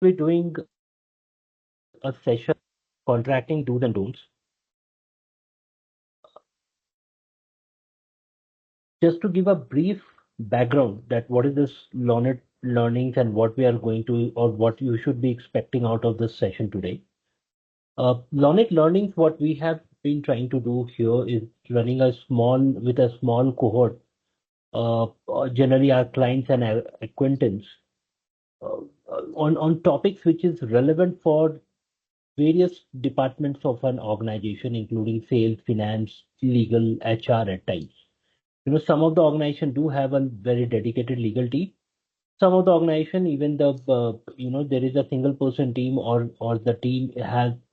We're doing a session contracting do's and don'ts. Just to give a brief background that what is this LawKNIT learnings and what we are going to or what you should be expecting out of this session today. LawKNIT learnings, what we have been trying to do here is running a small cohort, generally our clients and acquaintance, uh, on topics which is relevant for various departments of an organization, including sales, finance, legal, HR at times. Some of the organization do have a very dedicated legal team. Some of the organization, even there is a single person team or the team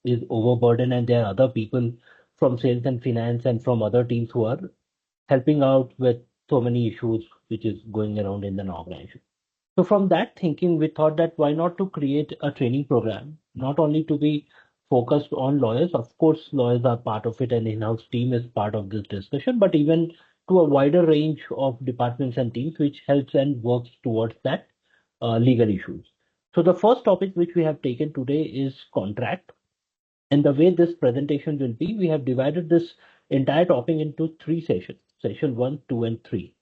is overburdened and there are other people from sales and finance and from other teams who are helping out with so many issues which is going around in an organization. So from that thinking, we thought that why not to create a training program, not only to be focused on lawyers. Of course, lawyers are part of it and in-house team is part of this discussion, but even to a wider range of departments and teams, which helps and works towards that legal issues. So the first topic which we have taken today is contract. And the way this presentation will be, we have divided this entire topic into three sessions, session 1, 2, and 3.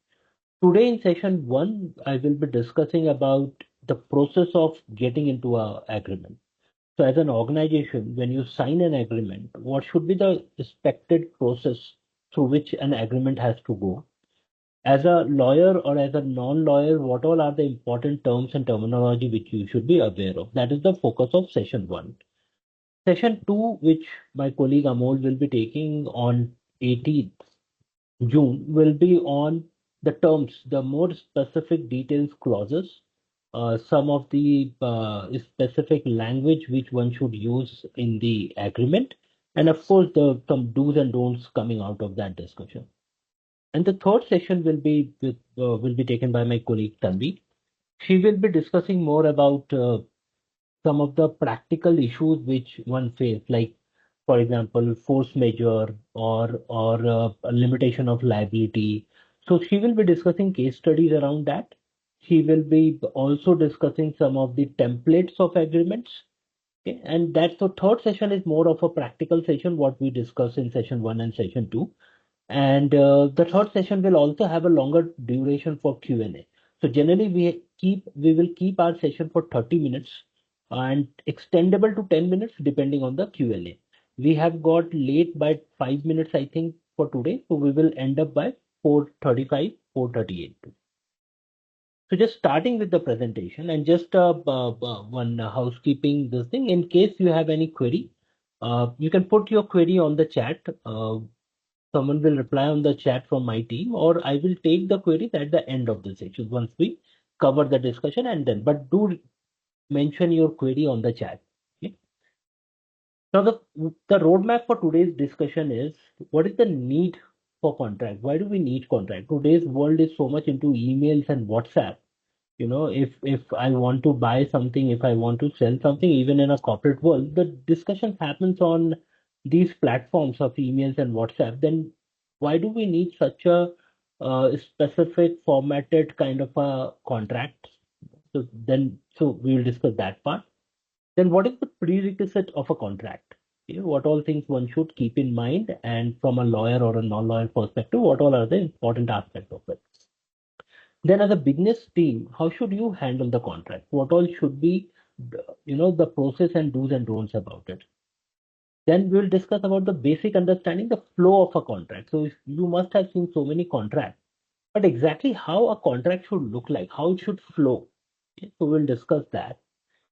Today in session 1, I will be discussing about the process of getting into a agreement. So as an organization, when you sign an agreement, what should be the expected process through which an agreement has to go? As a lawyer or as a non-lawyer, what all are the important terms and terminology which you should be aware of? That is the focus of session 1. Session 2, which my colleague Amol will be taking on 18th June, will be on the terms, the more specific details clauses, some of the specific language which one should use in the agreement, and of course the some do's and don'ts coming out of that discussion. And the third session will be taken by my colleague Tanvi. She will be discussing more about some of the practical issues which one face, like, for example, force majeure or a limitation of liability. So she will be discussing case studies around that. She will be also discussing some of the templates of agreements. Okay, and that's the third session is more of a practical session, what we discussed in session 1 and session 2. And the third session will also have a longer duration for Q&A. So generally we will keep our session for 30 minutes and extendable to 10 minutes depending on the Q&A. We have got late by 5 minutes, I think, for today. So we will end up by 4:35, 4:38. So just starting with the presentation and just one housekeeping this thing. In case you have any query, you can put your query on the chat. Someone will reply on the chat from my team, or I will take the queries at the end of the session once we cover the discussion and then. But do mention your query on the chat. Okay? Now the roadmap for today's discussion is what is the need for contract? Why do we need contract? Today's world is so much into emails and WhatsApp. If I want to buy something, if I want to sell something, even in a corporate world, the discussion happens on these platforms of emails and WhatsApp. Then why do we need such a specific formatted kind of a contract? So we will discuss that part. Then what is the prerequisite of a contract? What all things one should keep in mind, and from a lawyer or a non-lawyer perspective, what all are the important aspects of it? Then as a business team, how should you handle the contract? What all should be, the process and do's and don'ts about it? Then we'll discuss about the basic understanding, the flow of a contract. So you must have seen so many contracts, but exactly how a contract should look like, how it should flow. Okay, so we'll discuss that.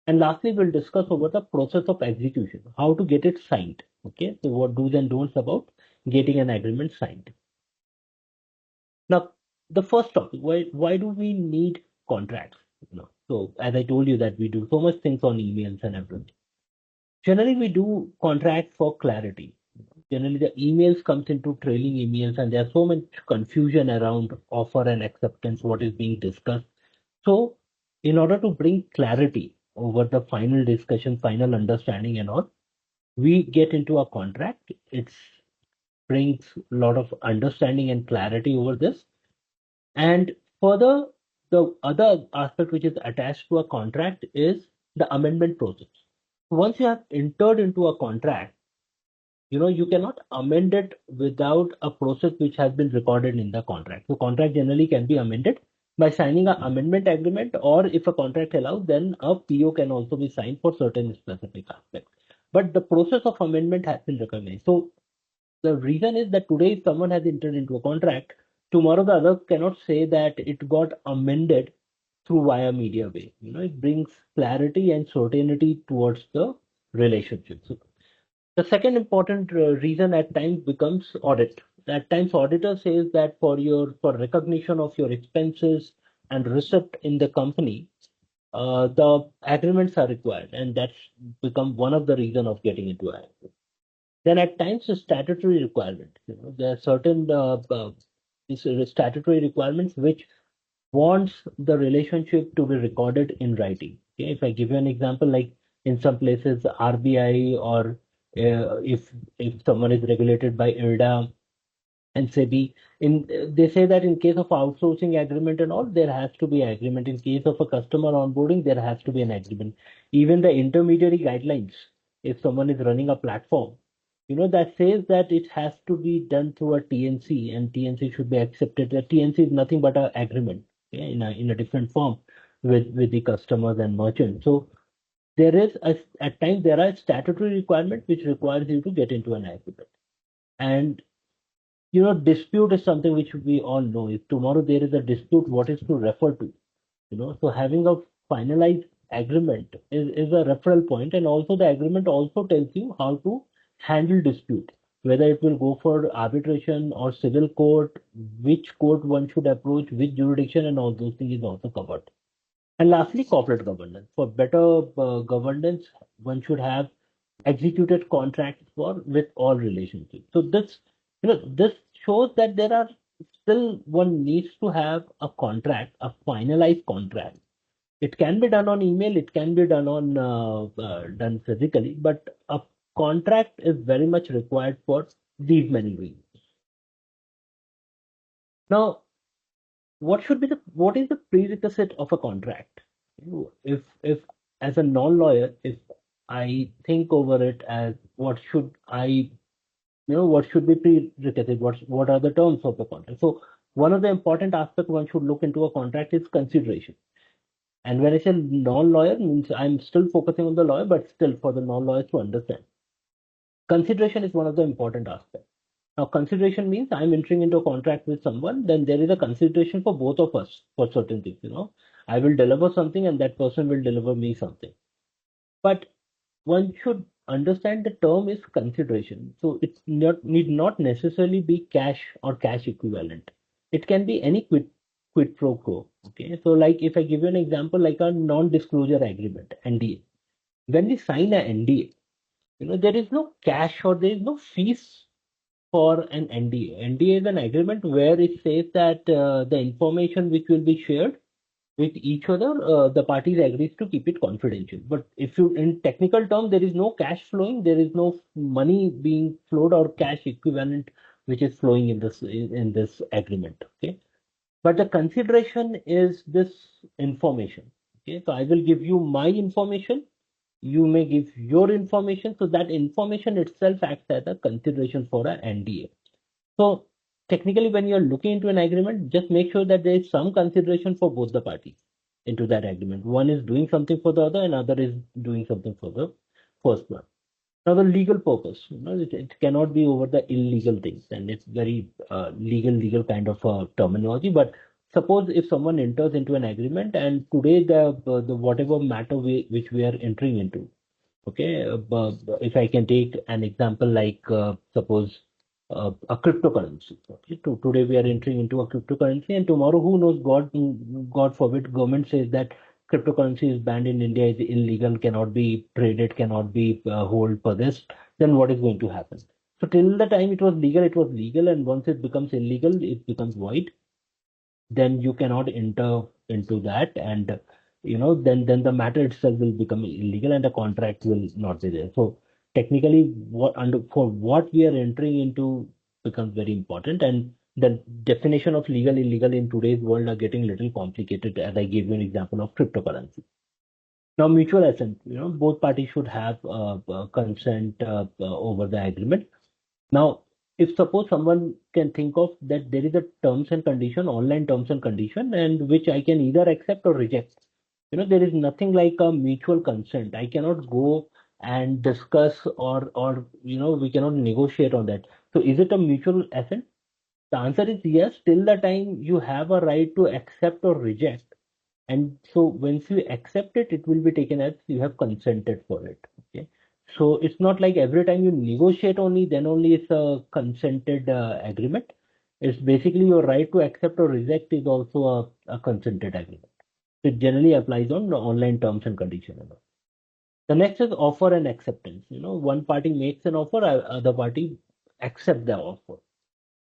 And lastly, we'll discuss over the process of execution, how to get it signed. Okay, so what do's and don'ts about getting an agreement signed. Now, the first topic, why do we need contracts? So as I told you that we do so much things on emails and everything. Generally, we do contract for clarity. Generally, the emails comes into trailing emails, and there's so much confusion around offer and acceptance, what is being discussed. So, in order to bring clarity over the final discussion, final understanding, and all, we get into a contract. It brings a lot of understanding and clarity over this. And further, the other aspect which is attached to a contract is the amendment process. Once you have entered into a contract, you cannot amend it without a process which has been recorded in the contract. So contract generally can be amended by signing an amendment agreement, or if a contract allows, then a PO can also be signed for certain specific aspects. But the process of amendment has been recognized. So the reason is that today if someone has entered into a contract, tomorrow the other cannot say that it got amended through via media way. It brings clarity and certainty towards the relationship. So the second important reason at times becomes audit. At times, auditor says that for recognition of your expenses and receipt in the company, the agreements are required, and that's become one of the reason of getting into it. Then at times, the statutory requirement. There are certain statutory requirements which wants the relationship to be recorded in writing. Okay? If I give you an example, like in some places, RBI, or if someone is regulated by IRDA and SEBI, they say that in case of outsourcing agreement and all, there has to be agreement. In case of a customer onboarding, there has to be an agreement. Even the intermediary guidelines, if someone is running a platform, that says that it has to be done through a TNC, and TNC should be accepted. The TNC is nothing but an agreement, okay, in a different form with the customers and merchants. So at times there are statutory requirements which requires you to get into an agreement. And dispute is something which we all know. If tomorrow there is a dispute, what is to refer to? So having a finalized agreement is a referral point, and also the agreement also tells you how to handle dispute, whether it will go for arbitration or civil court, which court one should approach, which jurisdiction, and all those things is also covered. And lastly, corporate governance. For better governance, one should have executed contracts for with all relationships. So this shows that there are still one needs to have a contract, a finalized contract. It can be done on email, it can be done on done physically, but a contract is very much required for these many reasons. Now, what is the prerequisite of a contract? If as a non-lawyer, if I think over it as what should be prerequisite, what are the terms of the contract? So one of the important aspects one should look into a contract is consideration. And when I say non-lawyer, means I'm still focusing on the lawyer, but still for the non-lawyers to understand. Consideration is one of the important aspects. Now, consideration means I'm entering into a contract with someone, then there is a consideration for both of us for certain things. I will deliver something and that person will deliver me something. But one should understand the term is consideration. So it need not necessarily be cash or cash equivalent. It can be any quid pro quo. Okay. So like if I give you an example, like a non-disclosure agreement, NDA. When we sign a NDA, there is no cash or there is no fees for an NDA. NDA is an agreement where it says that the information which will be shared with each other, the parties agrees to keep it confidential. But if you, in technical terms, there is no cash flowing, there is no money being flowed or cash equivalent which is flowing in this agreement. Okay, but the consideration is this information. Okay, so I will give you my information. You may give your information. So that information itself acts as a consideration for an NDA. So technically, when you're looking into an agreement, just make sure that there is some consideration for both the parties into that agreement. One is doing something for the other, and other is doing something for the first one. Now, the legal purpose, it cannot be over the illegal things, and it's very legal kind of terminology. But suppose if someone enters into an agreement, and today the whatever matter which we are entering into, okay, if I can take an example like suppose a cryptocurrency. Okay, today we are entering into a cryptocurrency, and tomorrow, who knows? God forbid, government says that cryptocurrency is banned in India, is illegal, cannot be traded, cannot be hold for this. Then what is going to happen? So till the time it was legal, and once it becomes illegal, it becomes void. Then you cannot enter into that, and then the matter itself will become illegal, and the contract will not be there. So technically, for what we are entering into becomes very important, and the definition of legal illegal in today's world are getting a little complicated, as I gave you an example of cryptocurrency. Now, mutual assent, both parties should have consent over the agreement. Now, if suppose someone can think of that there is a terms and condition, online terms and condition, and which I can either accept or reject. There is nothing like a mutual consent. I cannot go and discuss or we cannot negotiate on that. So is it a mutual assent? The answer is yes, till the time you have a right to accept or reject. And so once you accept it, it will be taken as you have consented for it. Okay. So it's not like every time you negotiate only, then only it's a consented agreement. It's basically your right to accept or reject is also a consented agreement. It generally applies on the online terms and conditions. The next is offer and acceptance. One party makes an offer, other party accept the offer.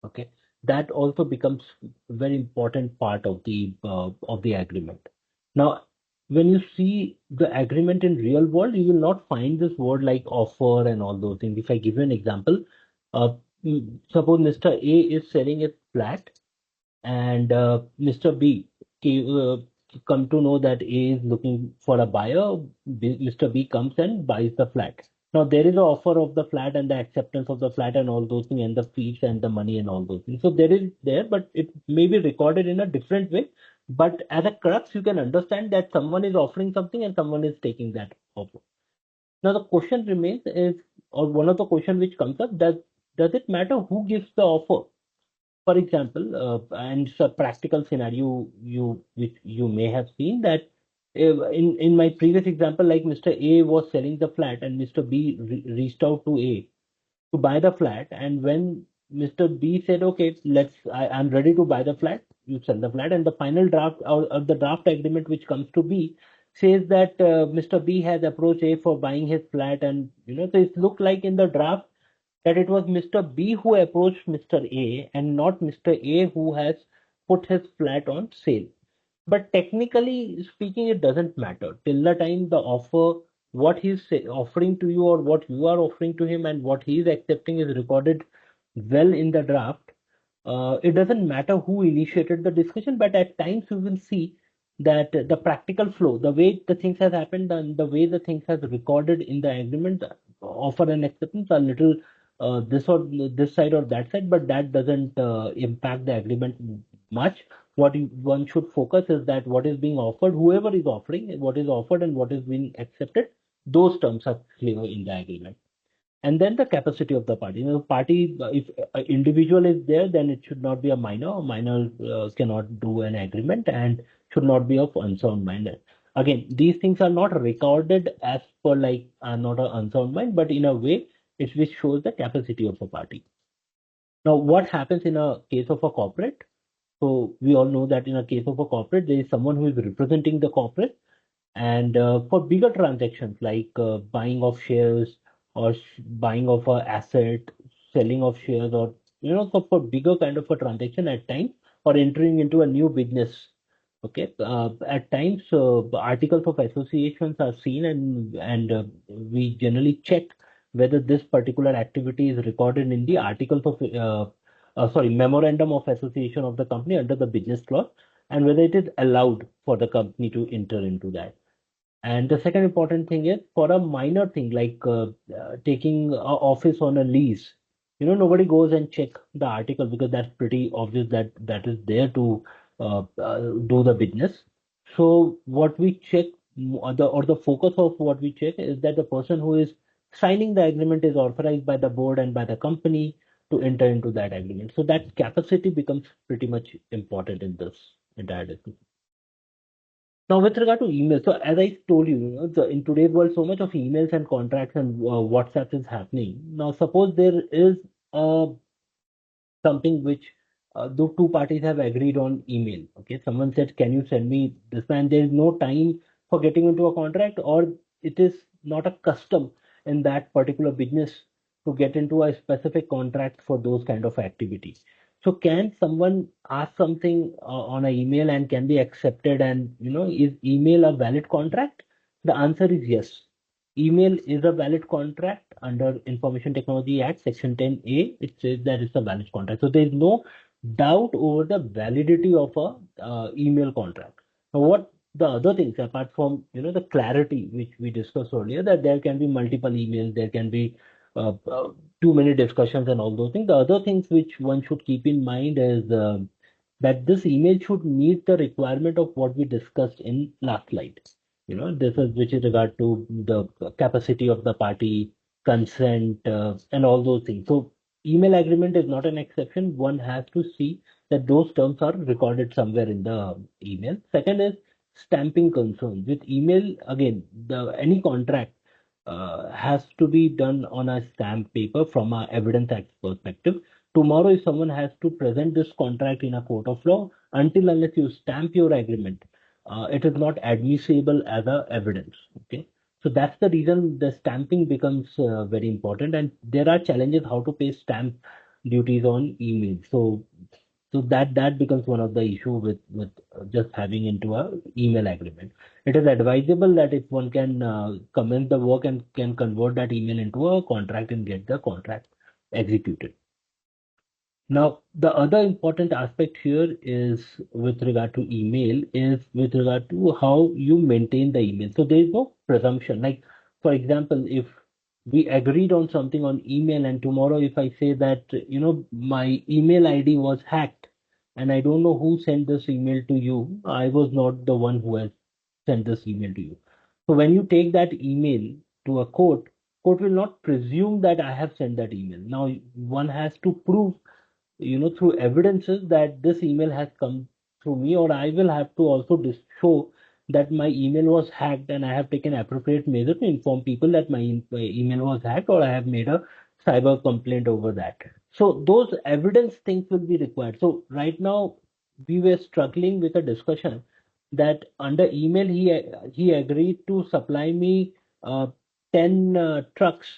Okay, that also becomes a very important part of the agreement. Now, when you see the agreement in real world, you will not find this word like offer and all those things. If I give you an example, uh, suppose Mr. A is selling a flat and Mr. B come to know that A is looking for a buyer. Mr. B comes and buys the flat. Now there is an offer of the flat and the acceptance of the flat and all those things and the fees and the money and all those things. So there is there, but it may be recorded in a different way. But as a crux, you can understand that someone is offering something and someone is taking that offer. Now the question remains is, or one of the question which comes up, does it matter who gives the offer? For example, and it's a practical scenario which you may have seen that in my previous example, like Mr. A was selling the flat and Mr. B reached out to A to buy the flat, and when Mr. B said, "Okay, I'm ready to buy the flat," you sell the flat, and the final draft or the draft agreement which comes to B says that Mr. B has approached A for buying his flat, and so it looked like in the draft that it was Mr. B who approached Mr. A and not Mr. A who has put his flat on sale. But technically speaking, it doesn't matter. Till the time the offer, what he's offering to you or what you are offering to him and what he is accepting is recorded well in the draft, it doesn't matter who initiated the discussion, but at times you will see that the practical flow, the way the things has happened and the way the things has recorded in the agreement, offer and acceptance are little this or this side or that side, but that doesn't impact the agreement much. One should focus is that what is being offered, whoever is offering, what is offered and what is being accepted, those terms are clear in the agreement. And then the capacity of the party. Party, if an individual is there, then it should not be a minor. A minor cannot do an agreement and should not be of unsound mind. Again, these things are not recorded as per like not an unsound mind, but in a way, which shows the capacity of a party. Now, what happens in a case of a corporate? So we all know that in a case of a corporate, there is someone who is representing the corporate, and for bigger transactions like buying of shares or buying of a asset, selling of shares, or so for bigger kind of a transaction at times, or entering into a new business. Okay, at times articles of associations are seen, and we generally check whether this particular activity is recorded in the articles of sorry, memorandum of association of the company under the business law, and whether it is allowed for the company to enter into that. And the second important thing is for a minor thing like taking a office on a lease. Nobody goes and check the article because that's pretty obvious that that is there to do the business. So what we check, or the focus of what we check is that the person who is signing the agreement is authorized by the board and by the company to enter into that agreement. So that capacity becomes pretty much important in this entire discussion. Now, with regard to email, so as I told you, in today's world, so much of emails and contracts and WhatsApp is happening. Now, suppose there is uh, something which the two parties have agreed on email. Okay, someone said, "Can you send me this?" And there is no time for getting into a contract, or it is not a custom in that particular business to get into a specific contract for those kind of activities. So, can someone ask something on an email and can be accepted? And is email a valid contract? The answer is yes. Email is a valid contract under Information Technology Act, Section 10A. It says that it's a valid contract. So there is no doubt over the validity of a email contract. Now, what the other things apart from the clarity which we discussed earlier, that there can be multiple emails, there can be too many discussions and all those things. The other things which one should keep in mind is that this email should meet the requirement of what we discussed in last slide. This is which is regard to the capacity of the party, consent, and all those things. So email agreement is not an exception. One has to see that those terms are recorded somewhere in the email. Second is stamping concerns. With email, again, the any contract has to be done on a stamp paper from a evidence act perspective. Tomorrow, if someone has to present this contract in a court of law, until unless you stamp your agreement, it is not admissible as a evidence. Okay. So that's the reason the stamping becomes very important, and there are challenges how to pay stamp duties on email. So that becomes one of the issue with just having into a email agreement. It is advisable that if one can commence the work and can convert that email into a contract and get the contract executed. Now, the other important aspect here is with regard to email is with regard to how you maintain the email. So there is no presumption. Like, for example, if we agreed on something on email and tomorrow if I say that, my email ID was hacked and I don't know who sent this email to you, I was not the one who has sent this email to you. So when you take that email to a court will not presume that I have sent that email. Now, one has to prove through evidences that this email has come through me, or I will have to also show that my email was hacked and I have taken appropriate measure to inform people that my email was hacked, or I have made a cyber complaint over that. So those evidence things will be required. So right now we were struggling with a discussion that under email he agreed to supply me 10 trucks,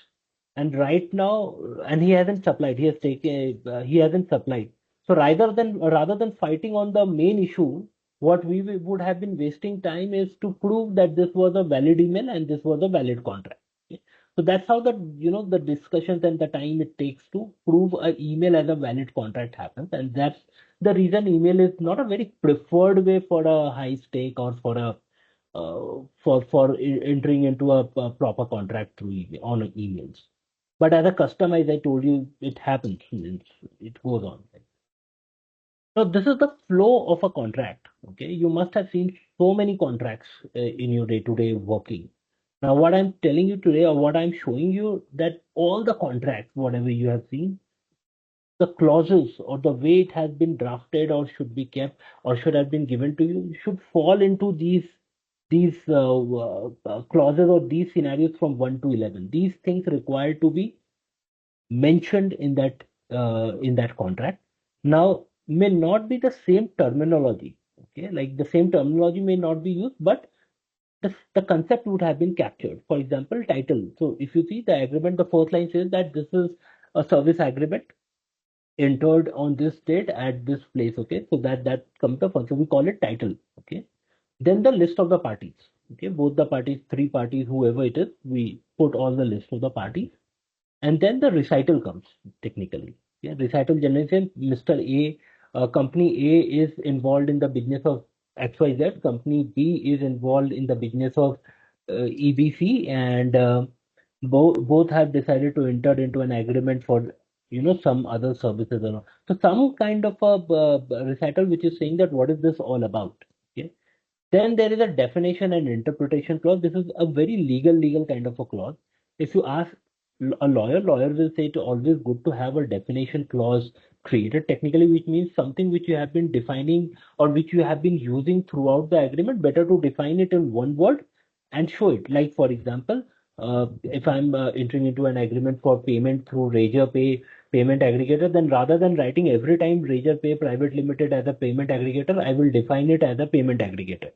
and right now and he hasn't supplied, he hasn't supplied. So rather than fighting on the main issue, what we would have been wasting time is to prove that this was a valid email and this was a valid contract. Okay? So that's how the discussions and the time it takes to prove a email as a valid contract happens, and that's the reason email is not a very preferred way for a high stake or for a entering into a proper contract through email on emails. But as a customer, as I told you, it happens. It goes on. So this is the flow of a contract. Okay, you must have seen so many contracts in your day-to-day working. Now, what I'm telling you today, or what I'm showing you, that all the contracts, whatever you have seen, the clauses or the way it has been drafted or should be kept or should have been given to you should fall into these clauses or these scenarios from 1 to 11. These things require to be mentioned in that contract. Now, may not be the same terminology. Okay, like the same terminology may not be used, but the concept would have been captured. For example, title. So if you see the agreement, the first line says that this is a service agreement entered on this date at this place. Okay, so that comes the first. So we call it title. Okay, then the list of the parties. Okay, both the parties, three parties, whoever it is, we put all the list of the parties, and then the recital comes technically. Yeah, recital generally says Mr. A, company A is involved in the business of XYZ, company B is involved in the business of EBC, and both have decided to enter into an agreement for some other services and all. So some kind of a recital which is saying that what is this all about. Okay. Then there is a definition and interpretation clause. This is a very legal kind of a clause. If you ask a lawyer will say it always good to have a definition clause created technically, which means something which you have been defining or which you have been using throughout the agreement. Better to define it in one word and show it. Like for example, if I'm entering into an agreement for payment through Razor Pay payment aggregator, then rather than writing every time Razor Pay Private Limited as a payment aggregator, I will define it as a payment aggregator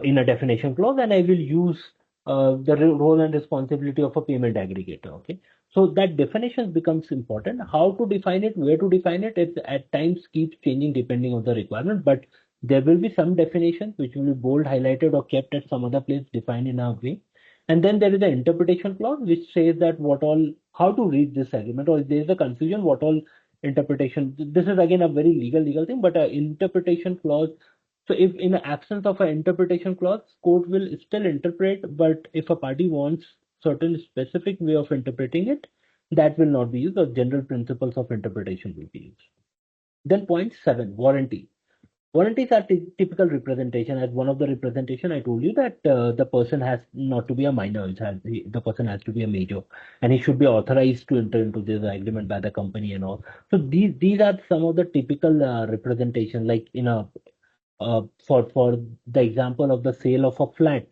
in a definition clause, and I will use the role and responsibility of a payment aggregator. Okay, so that definition becomes important. How to define it, where to define it, it at times keeps changing depending on the requirement, but there will be some definitions which will be bold, highlighted, or kept at some other place defined in a way. And then there is an interpretation clause which says that what all, how to read this agreement, or if there is a confusion, what all interpretation. This is again a very legal thing, but an interpretation clause So if in the absence of an interpretation clause, court will still interpret, but if a party wants certain specific way of interpreting it, that will not be used, or general principles of interpretation will be used. Then point 7, warranty. Warranties are typical representation. As one of the representation, I told you that the person has not to be a minor, the person has to be a major, and he should be authorized to enter into this agreement by the company and all. So these are some of the typical representation, like in a for the example of the sale of a flat.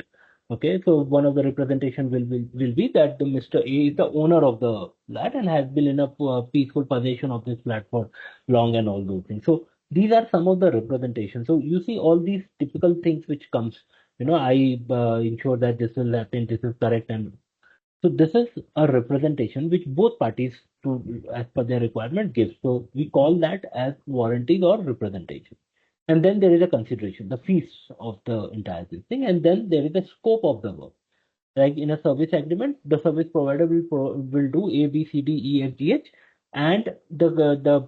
Okay, so one of the representation will be that the Mr. A is the owner of the flat and has been in a peaceful possession of this flat for long and all those things. So these are some of the representations. So you see all these typical things which comes. I ensure that this will happen, this is correct, and so this is a representation which both parties to as per their requirement gives. So we call that as warranties or representation. And then there is a consideration, the fees of the entire thing, and then there is a scope of the work. Like in a service agreement, the service provider will do A, B, C, D, E, F, G, H, and the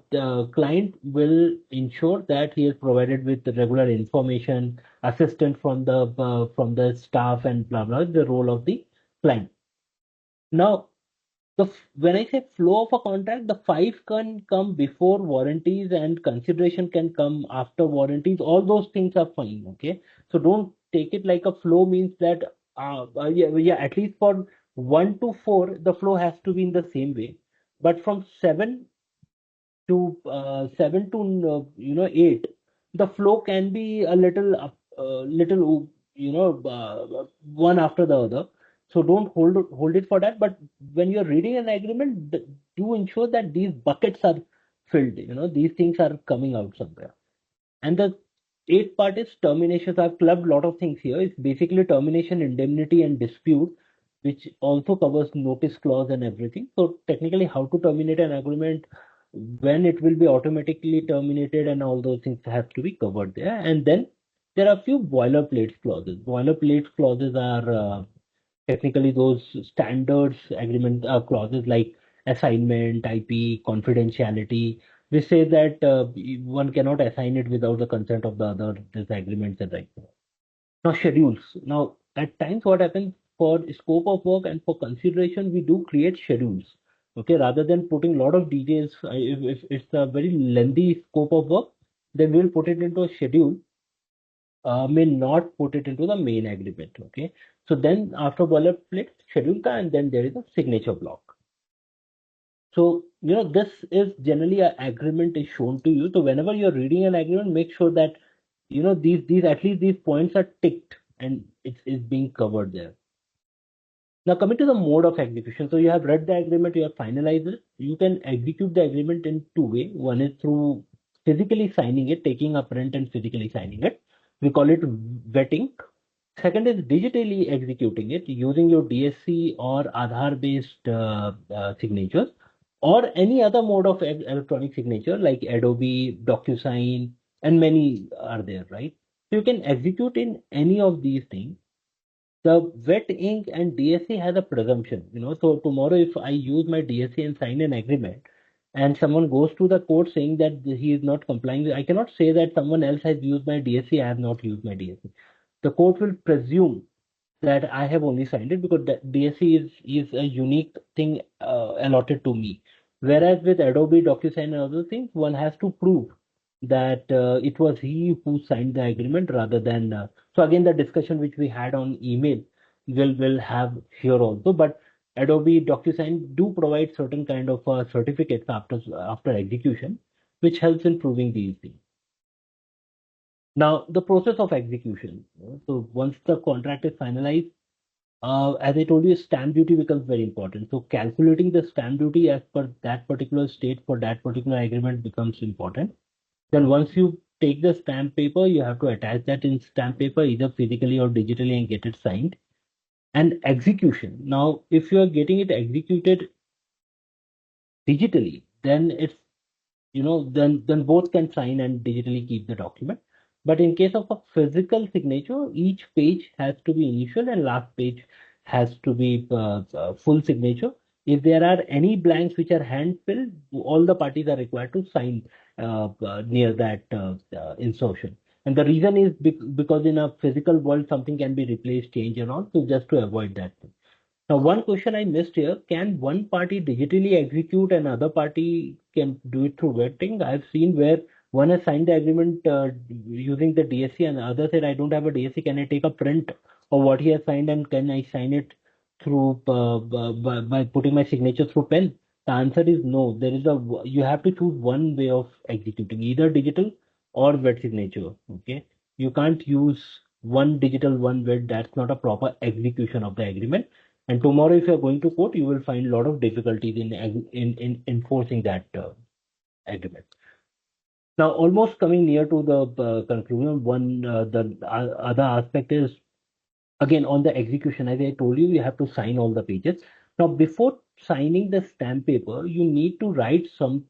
client will ensure that he is provided with the regular information, assistance from the staff, and blah blah, the role of the client. Now, when I say flow of a contract, the five can come before warranties and consideration can come after warranties. All those things are fine. Okay, so don't take it like a flow means that yeah, at least for 1 to 4 the flow has to be in the same way, but from 7 to 8, the flow can be a little one after the other. So don't hold it for that. But when you're reading an agreement, do ensure that these buckets are filled. These things are coming out somewhere. And the eighth part is termination. So I've clubbed a lot of things here. It's basically termination, indemnity, and dispute, which also covers notice clause and everything. So technically, how to terminate an agreement, when it will be automatically terminated, and all those things have to be covered there. And then there are a few boilerplate clauses. Boilerplate clauses are technically those standards agreement clauses like assignment, IP, confidentiality. We say that one cannot assign it without the consent of the other, this agreements and right. Now schedules. Now at times what happens, for scope of work and for consideration, we do create schedules. Okay, rather than putting a lot of details, if it's a very lengthy scope of work, then we'll put it into a schedule, may not put it into the main agreement. Okay, so then after boilerplate schedule ka, and then there is a signature block. So this is generally an agreement is shown to you. So whenever you're reading an agreement, make sure that these at least these points are ticked and it's being covered there. Now coming to the mode of execution. So you have read the agreement, you have finalized it. You can execute the agreement in two ways. One is through physically signing it, taking a print and physically signing it. We call it vetting. Second is digitally executing it using your DSC or Aadhaar based signatures, or any other mode of electronic signature like Adobe, DocuSign, and many are there, right? So you can execute in any of these things. The wet ink and DSC has a presumption, so tomorrow if I use my DSC and sign an agreement and someone goes to the court saying that he is not complying, I cannot say that someone else has used my DSC, I have not used my DSC. The court will presume that I have only signed it because the DSC is a unique thing allotted to me. Whereas with Adobe, DocuSign, and other things, one has to prove that it was he who signed the agreement rather than. So again, the discussion which we had on email will have here also. But Adobe, DocuSign do provide certain kind of certificates after execution, which helps in proving these things. Now, the process of execution. So once the contract is finalized, as I told you, stamp duty becomes very important. So calculating the stamp duty as per that particular state for that particular agreement becomes important. Then once you take the stamp paper, you have to attach that in stamp paper either physically or digitally and get it signed. And execution. Now, if you are getting it executed digitally, then it's then both can sign and digitally keep the document. But in case of a physical signature, each page has to be initial and last page has to be full signature. If there are any blanks which are hand filled, all the parties are required to sign near that insertion. And the reason is because in a physical world, something can be replaced, changed, and all. So just to avoid that. Now, one question I missed here, can one party digitally execute and other party can do it through vetting? I've seen where one has signed the agreement using the DSC and the other said, I don't have a DSC. Can I take a print of what he has signed and can I sign it through by putting my signature through pen? The answer is no. You have to choose one way of executing, either digital or wet signature. Okay, you can't use one digital, one wet. That's not a proper execution of the agreement. And tomorrow, if you're going to court, you will find a lot of difficulties in enforcing that agreement. Now, almost coming near to the conclusion, the other aspect is again on the execution. As I told you, you have to sign all the pages. Now, before signing the stamp paper, you need to write some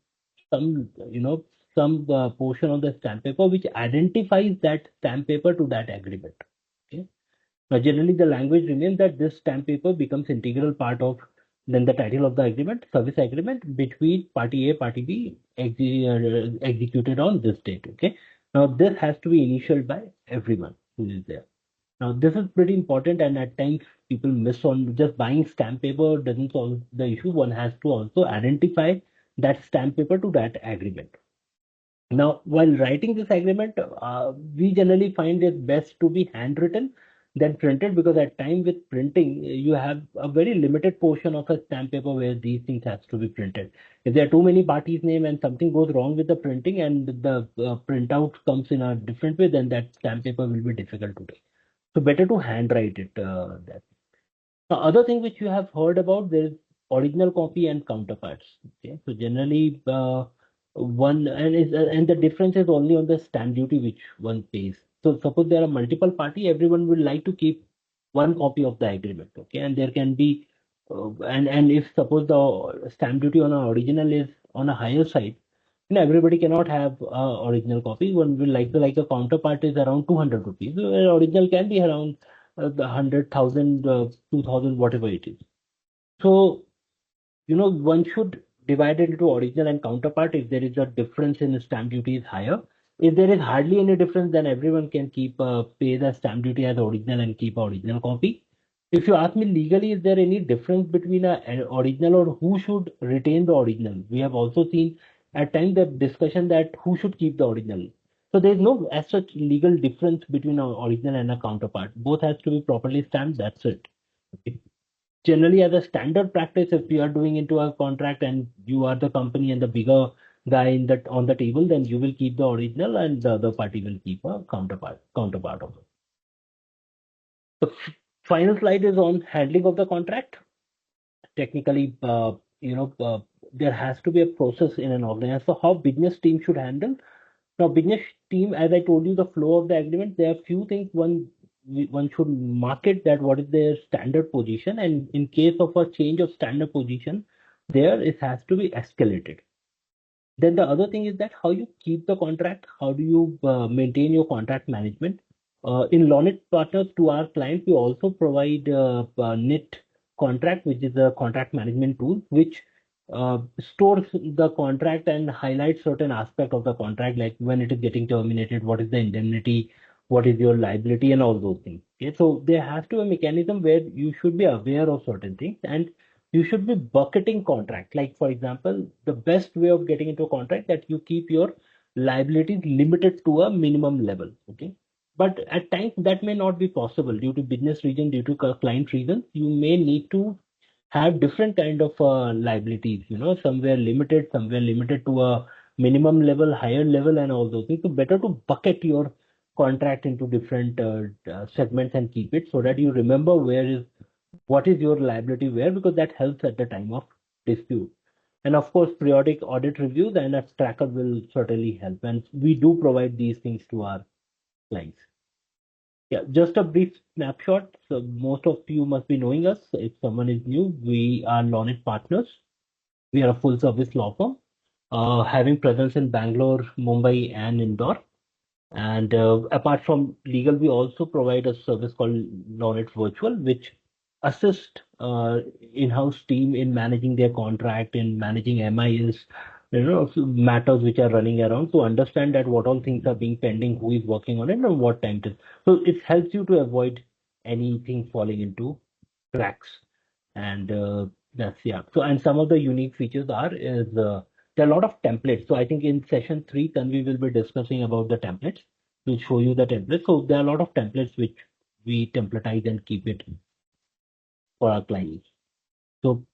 some portion of the stamp paper which identifies that stamp paper to that agreement. Okay. Now, generally, the language remains that this stamp paper becomes integral part of then the title of the agreement, service agreement between party A, party B, executed on this date. Okay. Now, this has to be initialed by everyone who is there. Now, this is pretty important, and at times people miss on just buying stamp paper doesn't solve the issue. One has to also identify that stamp paper to that agreement. Now, while writing this agreement, we generally find it best to be handwritten than printed because at time with printing, you have a very limited portion of a stamp paper where these things has to be printed. If there are too many parties' name and something goes wrong with the printing and the printout comes in a different way, then that stamp paper will be difficult to take. So better to handwrite it. The other thing which you have heard about, there is original copy and counterparts. Okay, so generally and the difference is only on the stamp duty which one pays. So suppose there are multiple party, everyone would like to keep one copy of the agreement. Okay, and there can be and if suppose the stamp duty on an original is on a higher side, everybody cannot have original copy. One will like a counterpart is around 200 rupees. So, original can be around the 100,000, 2,000, whatever it is. So, one should divide it into original and counterpart. If there is a difference in stamp duty is higher. If there is hardly any difference, then everyone can pay the stamp duty as original and keep original copy. If you ask me legally, is there any difference between an original or who should retain the original? We have also seen at times the discussion that who should keep the original. So there is no as such legal difference between an original and a counterpart. Both has to be properly stamped. That's it. Okay. Generally, as a standard practice, if you are doing into a contract and you are the company and the bigger guy in that on the table, then you will keep the original and the other party will keep a counterpart of it. The final slide is on handling of the contract. Technically, there has to be a process in an organization. So how business team should handle. Now, business team, as I told you, the flow of the agreement, there are few things one should market that what is their standard position, and in case of a change of standard position, there it has to be escalated. Then the other thing is that how you keep the contract, how do you maintain your contract management? In LawKNIT partners to our clients, we also provide NIT contract, which is a contract management tool, which stores the contract and highlights certain aspect of the contract, like when it is getting terminated, what is the indemnity, what is your liability, and all those things. Okay, so there has to be a mechanism where you should be aware of certain things and you should be bucketing contract. Like for example, the best way of getting into a contract that you keep your liabilities limited to a minimum level. Okay, but at times that may not be possible due to business reason, due to client reasons. You may need to have different kind of liabilities. Somewhere limited to a minimum level, higher level, and all those things. So better to bucket your contract into different segments and keep it so that you remember what is your liability where, because that helps at the time of dispute. And of course, periodic audit reviews and a tracker will certainly help. And we do provide these things to our clients. Yeah, just a brief snapshot. So most of you must be knowing us. If someone is new, we are LawKNIT partners. We are a full service law firm, having presence in Bangalore, Mumbai, and Indore. And apart from legal, we also provide a service called LawKNIT Virtual, which assist in-house team in managing their contract, in managing MIS, matters which are running around to understand that what all things are being pending, who is working on it, and what time it is. So it helps you to avoid anything falling into cracks. And that's yeah. So and some of the unique features is there are a lot of templates. So I think in session 3, then we will be discussing about the templates. We'll show you the templates. So there are a lot of templates which we templatize and keep it for our clients. So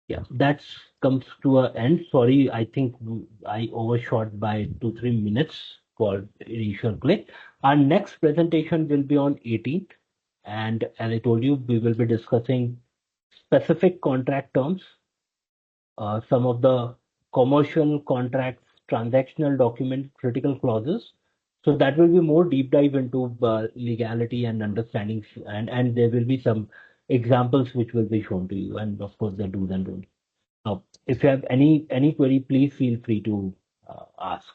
yeah, that's comes to an end. Sorry, I think I overshot by 2-3 minutes for initial click. Our next presentation will be on 18th, and as I told you, we will be discussing specific contract terms, some of the commercial contracts, transactional documents, critical clauses. So that will be more deep dive into legality and understanding, and there will be some examples which will be shown to you, and of course the do's and don'ts. If you have any query, please feel free to ask.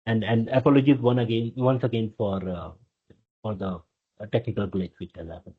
And apologies once again for the technical glitch which has happened.